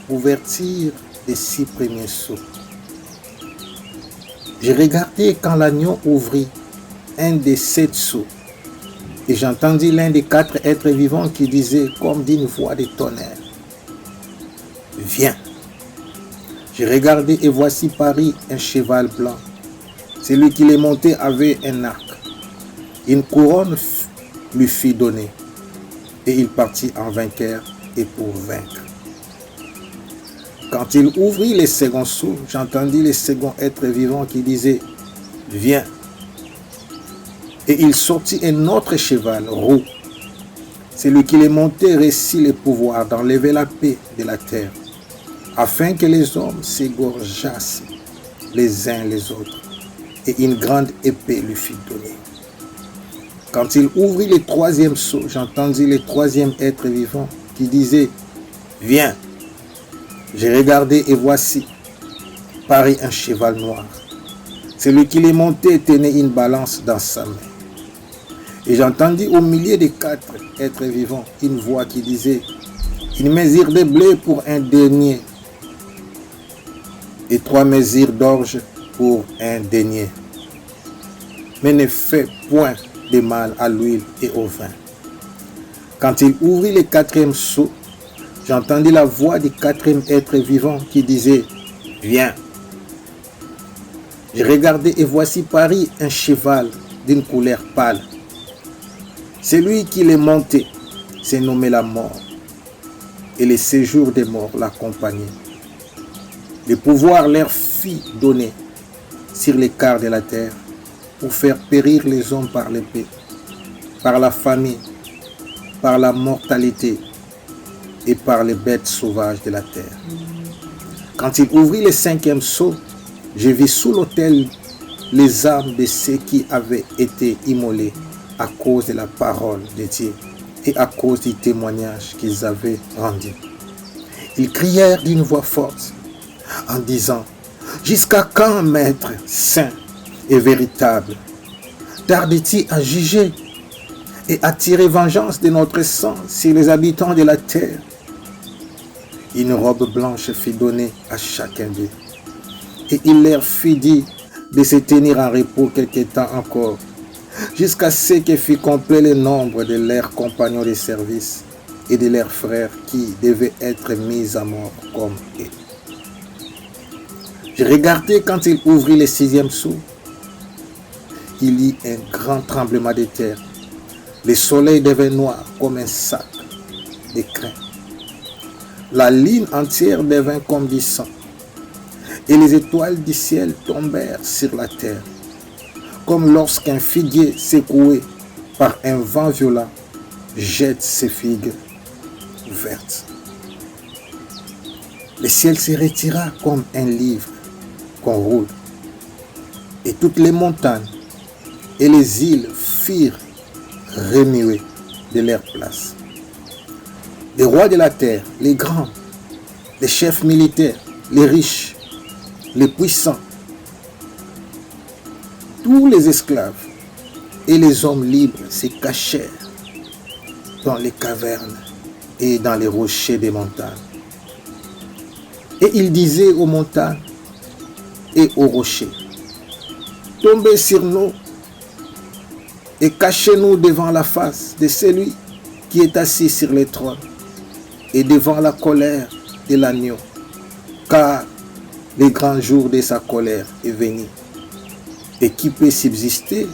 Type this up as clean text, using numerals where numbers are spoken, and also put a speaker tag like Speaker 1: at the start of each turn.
Speaker 1: ouverture des 6 premiers sceaux. J'ai regardé quand l'agneau ouvrit un des 7 sceaux, et j'entendis l'un des 4 êtres vivants qui disait comme d'une voix de tonnerre: Viens. J'ai regardé et voici parut un cheval blanc. Celui qui les montait avait un arc. Une couronne lui fut donnée, et il partit en vainqueur et pour vaincre. Quand il ouvrit les seconds sceaux, j'entendis les seconds êtres vivants qui disaient: Viens. Et il sortit un autre cheval roux. Celui qui les montait réussit le pouvoir d'enlever la paix de la terre, afin que les hommes s'égorgeassent les uns les autres, et une grande épée lui fut donnée. Quand il ouvrit le 3e sceau, j'entendis le 3e être vivant qui disait: Viens. J'ai regardé et voici parut un cheval noir. Celui qui les montait tenait une balance dans sa main. Et j'entendis au milieu des 4 êtres vivants une voix qui disait: Une mesure de blé pour un denier, et 3 mesures d'orge pour un denier. Mais ne fais point de mal à l'huile et au vin. Quand il ouvrit le 4e sceau, j'entendis la voix du 4e être vivant qui disait: Viens. J'ai regardé et voici parut un cheval d'une couleur pâle. Celui qui les montait s'est nommé la mort, et le séjour des morts l'accompagnait. Le pouvoir leur fut donné sur les quarts de la terre pour faire périr les hommes par l'épée, par la famine, par la mortalité et par les bêtes sauvages de la terre. Quand il ouvrit le 5e sceau, je vis sous l'autel les âmes de ceux qui avaient été immolés à cause de la parole de Dieu et à cause du témoignage qu'ils avaient rendu. Ils crièrent d'une voix forte en disant: Jusqu'à quand, Maître saint et véritable, tardes-tu à juger et à tirer vengeance de notre sang sur les habitants de la terre? Une robe blanche fut donnée à chacun d'eux, et il leur fut dit de se tenir en repos quelque temps encore, jusqu'à ce que fût complet le nombre de leurs compagnons de service et de leurs frères qui devaient être mis à mort comme eux. J'ai regardé quand il ouvrit le 6e sceau. Il y eut un grand tremblement de terre. Le soleil devint noir comme un sac de crin. La lune entière devint comme du sang. Et les étoiles du ciel tombèrent sur la terre, comme lorsqu'un figuier secoué par un vent violent jette ses figues vertes. Le ciel se retira comme un livre qu'on roule, et toutes les montagnes et les îles furent remuées de leur place. Les rois de la terre, les grands, les chefs militaires, les riches, les puissants, tous les esclaves et les hommes libres se cachèrent dans les cavernes et dans les rochers des montagnes. Et ils disaient aux montagnes et aux rochers: Tombez sur nous et cachez-nous devant la face de celui qui est assis sur le trône et devant la colère de l'agneau, car le grand jour de sa colère est venu. Et qui peut subsister